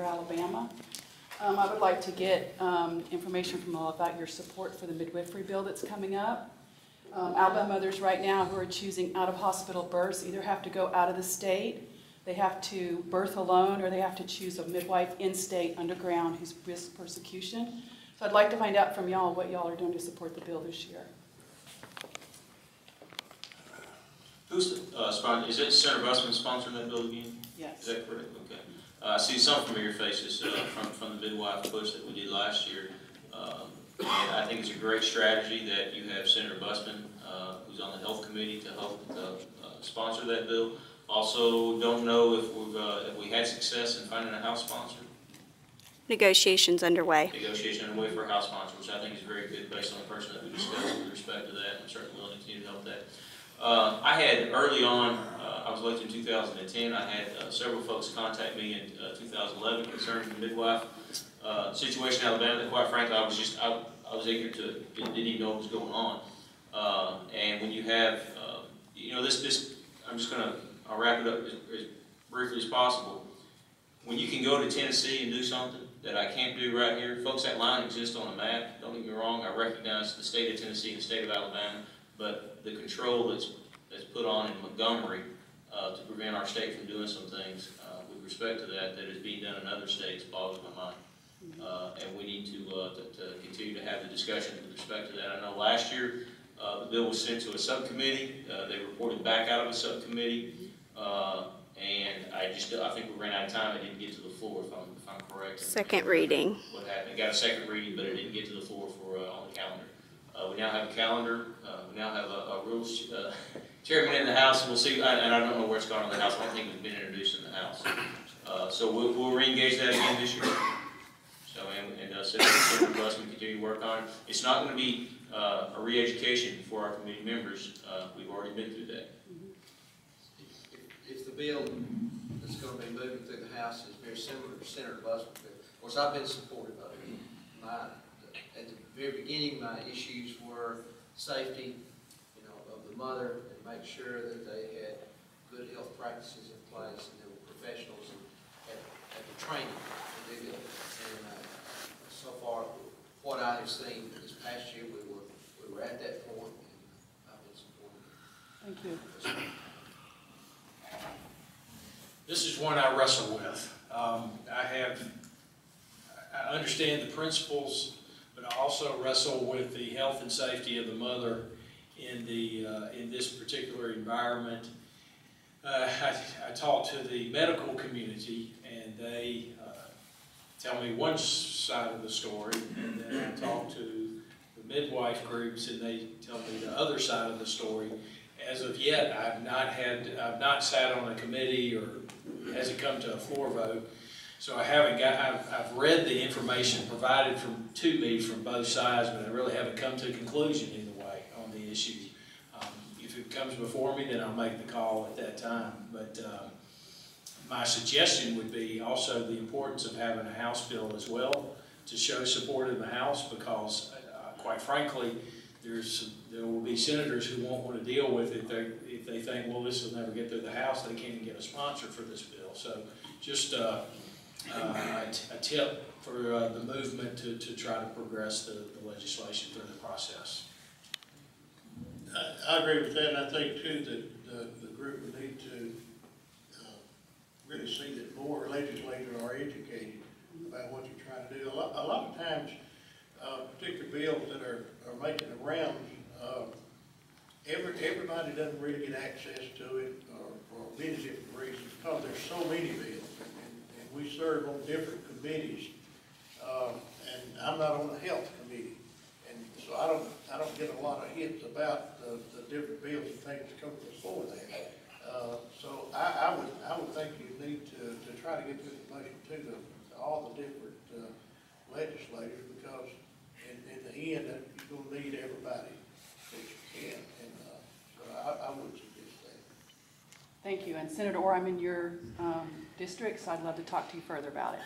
or Alabama. I would like to get information from all about your support for the midwifery bill that's coming up. Alabama mothers right now who are choosing out-of-hospital births either have to go out of the state, they have to birth alone, or they have to choose a midwife in-state underground who's risk persecution. So I'd like to find out from y'all what y'all are doing to support the bill this year. Who's sponsoring? Is it Senator Busman sponsoring that bill again? Yes. Is that correct? Okay. I see some familiar faces from the midwife push that we did last year. And I think it's a great strategy that you have Senator Busman, who's on the Health Committee, to help sponsor that bill. Also, don't know if we had success in finding a House sponsor. Negotiations underway. Negotiation underway for a House sponsor, which I think is very good based on the person that we discussed with respect to that. I'm certainly willing to continue to help that. I had early on, I was elected in 2010, I had several folks contact me in 2011 concerning the midwife situation in Alabama that, quite frankly, I was eager to, didn't even know what was going on. And when you have, I'm just going to, I'll wrap it up as briefly as possible. When you can go to Tennessee and do something that I can't do right here, folks, that line exists on a map. Don't get me wrong, I recognize the state of Tennessee and the state of Alabama, but the control that's put on in Montgomery to prevent our state from doing some things with respect to that is being done in other states boggles my mind. And we need to continue to have the discussion with respect to that. I know last year the bill was sent to a subcommittee. They reported back out of a subcommittee. And I think we ran out of time. It didn't get to the floor, if I'm correct. Second reading. What happened? It got a second reading, but it didn't get to the floor for on the calendar. We now have a calendar. We now have a rules chairman in the House, and we'll see. And I don't know where it's gone in the House. I don't think it's been introduced in the House. So we'll re-engage that again this year. So Senator Busman continue to work on it. It's not going to be a re-education for our committee members. We've already been through that. If the bill that's going to be moving through the House is very similar to Senator Busman's bill, of course I've been supportive of it. At the very beginning, my issues were safety, of the mother, and make sure that they had good health practices in place and there were professionals at the training to do that. And so far, what I have seen this past year, we were at that point, and I've been supportive. Thank you. This is one I wrestle with. I understand the principles, but I also wrestle with the health and safety of the mother in this particular environment. I talk to the medical community, and they tell me one side of the story, and then I talk to the midwife groups, and they tell me the other side of the story. As of yet, I've not sat on a committee or hasn't come to a floor vote, so I've read the information provided to me from both sides, but I really haven't come to a conclusion either way on the issue. If it comes before me, then I'll make the call at that time. But my suggestion would be also the importance of having a House bill as well to show support in the House, because quite frankly, there will be senators who won't want to deal with it if they think, well, this will never get through the House. They can't even get a sponsor for this bill. So just a tip for the movement to try to progress the legislation through the process. I agree with that, and I think too that the group would need to really see that more legislators are educated about what you're trying to do. A lot of times, particular bills that are making the rounds, everybody doesn't really get access to it for many different reasons, because there's so many bills, and we serve on different committees, and I'm not on the health committee, and so I don't get a lot of hits about the different bills and things that come before that. So I would think you need to try to get this information to all the different legislators, because in the end, you're going to need everybody that you can, and so I would suggest that. Thank you. And Senator Orr, I'm in your district, so I'd love to talk to you further about it.